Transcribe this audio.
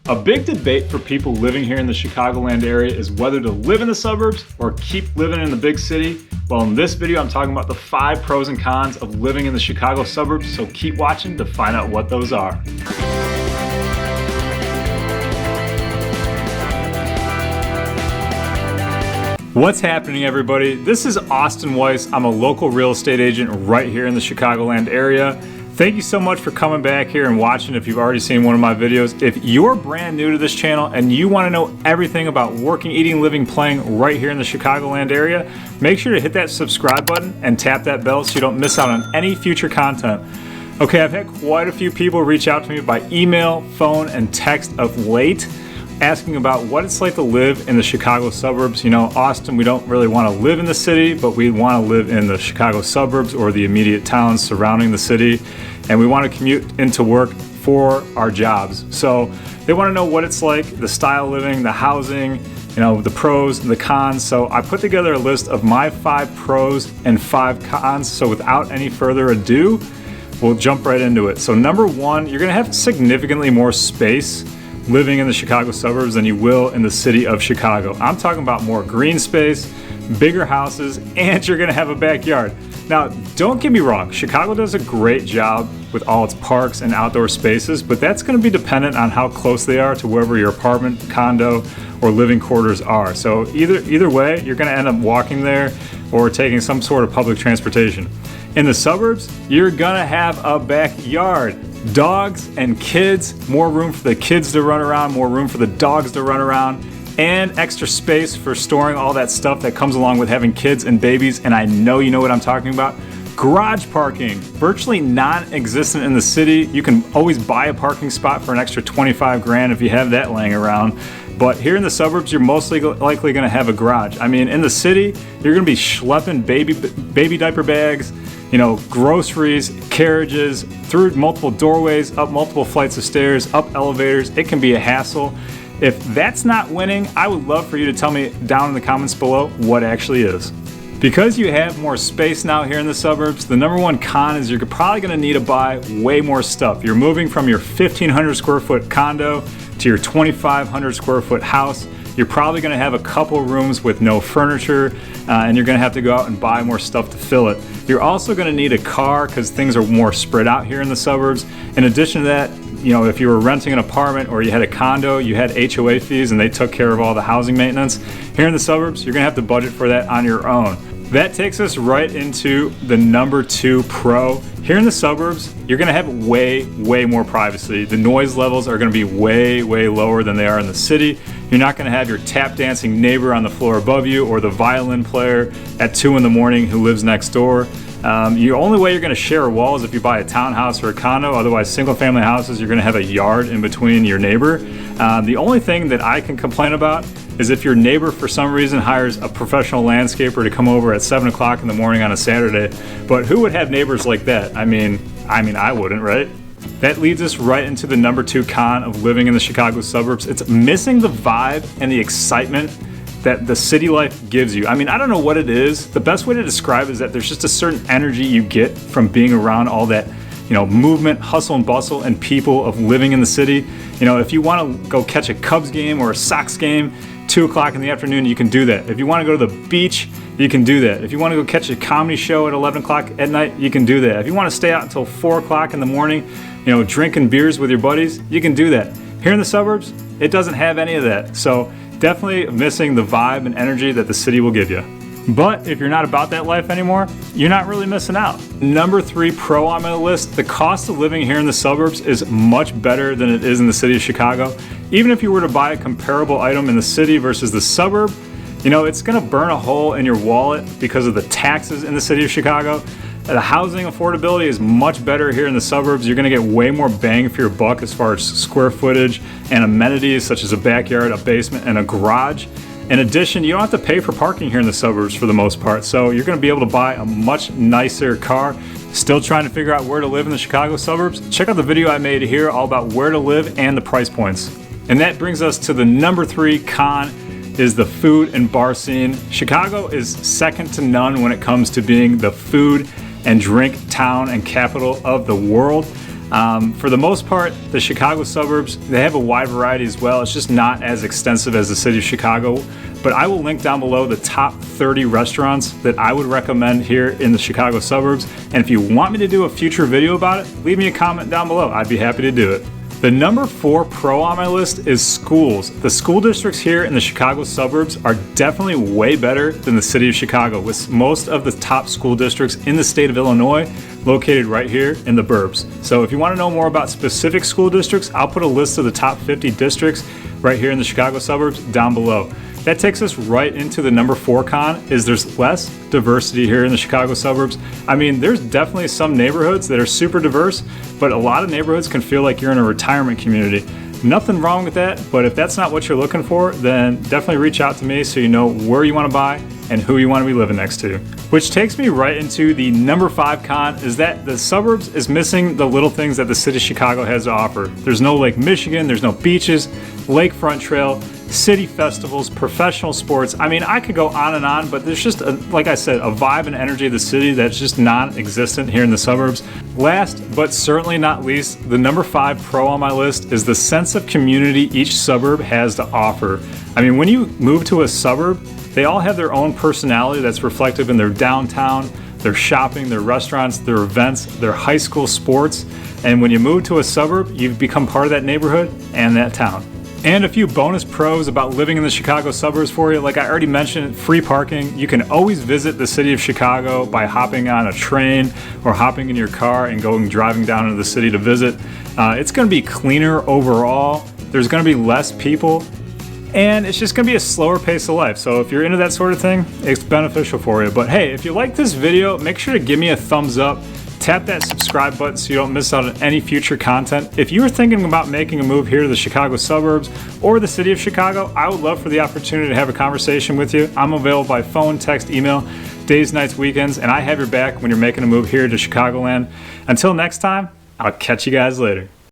A big debate for people living here in the Chicagoland area is whether to live in the suburbs or keep living in the big city. Well, in this video, I'm talking about the 5 pros and cons of living in the Chicago suburbs, so keep watching to find out what those are. What's happening, everybody? This is Austin Weiss. I'm a local real estate agent right here in the Chicagoland area. Thank you so much for coming back here and watching if you've already seen one of my videos. If you're brand new to this channel and you want to know everything about working, eating, living, playing right here in the Chicagoland area, make sure to hit that subscribe button and tap that bell so you don't miss out on any future content. Okay, I've had quite a few people reach out to me by email, phone, and text of late, asking about what it's like to live in the Chicago suburbs. You know, Austin, we don't really want to live in the city, but we want to live in the Chicago suburbs or the immediate towns surrounding the city, and we want to commute into work for our jobs. So they want to know what it's like, the style of living, the housing, you know, the pros and the cons. So I put together a list of my 5 pros and 5 cons. So without any further ado, we'll jump right into it. So number 1, you're going to have significantly more space living in the Chicago suburbs than you will in the city of Chicago. I'm talking about more green space, bigger houses, and you're gonna have a backyard. Now, don't get me wrong, Chicago does a great job with all its parks and outdoor spaces, but that's gonna be dependent on how close they are to wherever your apartment, condo, or living quarters are. So either way, you're gonna end up walking there or taking some sort of public transportation. In the suburbs, you're gonna have a backyard. Dogs and kids, more room for the kids to run around, more room for the dogs to run around, and extra space for storing all that stuff that comes along with having kids and babies. And I know you know what I'm talking about. Garage parking, virtually non-existent in the city. You can always buy a parking spot for an extra 25 grand if you have that laying around. But here in the suburbs, you're mostly likely gonna have a garage. I mean, in the city, you're gonna be schlepping baby diaper bags, you know, groceries, carriages, through multiple doorways, up multiple flights of stairs, up elevators. It can be a hassle. If that's not winning, I would love for you to tell me down in the comments below what actually is. Because you have more space now here in the suburbs, the number 1 con is you're probably gonna need to buy way more stuff. You're moving from your 1,500 square foot condo to your 2,500 square foot house. You're probably gonna have a couple rooms with no furniture, and you're gonna have to go out and buy more stuff to fill it. You're also gonna need a car because things are more spread out here in the suburbs. In addition to that, you know, if you were renting an apartment or you had a condo, you had HOA fees and they took care of all the housing maintenance. Here in the suburbs, you're gonna have to budget for that on your own. That takes us right into the number 2 pro. Here in the suburbs, you're gonna have way more privacy. The noise levels are gonna be way lower than they are in the city. You're not gonna have your tap dancing neighbor on the floor above you or the violin player at 2 in the morning who lives next door. The only way you're gonna share a wall is if you buy a townhouse or a condo. Otherwise, single family houses, you're gonna have a yard in between your neighbor. The only thing that I can complain about is if your neighbor for some reason hires a professional landscaper to come over at 7 o'clock in the morning on a Saturday. But who would have neighbors like that? I mean, I wouldn't, right? That leads us right into the number 2 con of living in the Chicago suburbs. It's missing the vibe and the excitement that the city life gives you. I mean, I don't know what it is. The best way to describe it is that there's just a certain energy you get from being around all that, you know, movement, hustle and bustle, and people of living in the city. You know, if you want to go catch a Cubs game or a Sox game, 2 o'clock in the afternoon, you can do that. If you want to go to the beach, you can do that. If you want to go catch a comedy show at 11 o'clock at night, you can do that. If you want to stay out until 4 o'clock in the morning, you know, drinking beers with your buddies, you can do that. Here in the suburbs, it doesn't have any of that. So definitely missing the vibe and energy that the city will give you. But if you're not about that life anymore, you're not really missing out. Number 3 pro on my list, the cost of living here in the suburbs is much better than it is in the city of Chicago. Even if you were to buy a comparable item in the city versus the suburb, you know, it's gonna burn a hole in your wallet because of the taxes in the city of Chicago. The housing affordability is much better here in the suburbs. You're gonna get way more bang for your buck as far as square footage and amenities such as a backyard, a basement, and a garage. In addition, you don't have to pay for parking here in the suburbs for the most part, so you're gonna be able to buy a much nicer car. Still trying to figure out where to live in the Chicago suburbs? Check out the video I made here all about where to live and the price points. And that brings us to the number 3 con, is the food and bar scene. Chicago is second to none when it comes to being the food and drink town and capital of the world. For the most part, the Chicago suburbs, they have a wide variety as well. It's just not as extensive as the city of Chicago. But I will link down below the top 30 restaurants that I would recommend here in the Chicago suburbs. And if you want me to do a future video about it, leave me a comment down below. I'd be happy to do it. The number 4 pro on my list is schools. The school districts here in the Chicago suburbs are definitely way better than the city of Chicago, with most of the top school districts in the state of Illinois located right here in the burbs. So if you want to know more about specific school districts, I'll put a list of the top 50 districts right here in the Chicago suburbs down below. That takes us right into the number 4 con, is there's less diversity here in the Chicago suburbs. I mean, there's definitely some neighborhoods that are super diverse, but a lot of neighborhoods can feel like you're in a retirement community. Nothing wrong with that, but if that's not what you're looking for, then definitely reach out to me so you know where you want to buy and who you want to be living next to. Which takes me right into the number 5 con, is that the suburbs is missing the little things that the city of Chicago has to offer. There's no Lake Michigan, there's no beaches, lakefront trail, city festivals, professional sports. I mean, I could go on and on, but there's just, like I said, a vibe and energy of the city that's just non-existent here in the suburbs. Last, but certainly not least, the number 5 pro on my list is the sense of community each suburb has to offer. I mean, when you move to a suburb, they all have their own personality that's reflective in their downtown, their shopping, their restaurants, their events, their high school sports. And when you move to a suburb, you've become part of that neighborhood and that town. And a few bonus pros about living in the Chicago suburbs for you. Like I already mentioned, free parking. You can always visit the city of Chicago by hopping on a train or hopping in your car and driving down into the city to visit. It's going to be cleaner overall. There's going to be less people. And it's just going to be a slower pace of life. So if you're into that sort of thing, it's beneficial for you. But hey, if you like this video, make sure to give me a thumbs up. Tap that subscribe button so you don't miss out on any future content. If you are thinking about making a move here to the Chicago suburbs or the city of Chicago, I would love for the opportunity to have a conversation with you. I'm available by phone, text, email, days, nights, weekends, and I have your back when you're making a move here to Chicagoland. Until next time, I'll catch you guys later.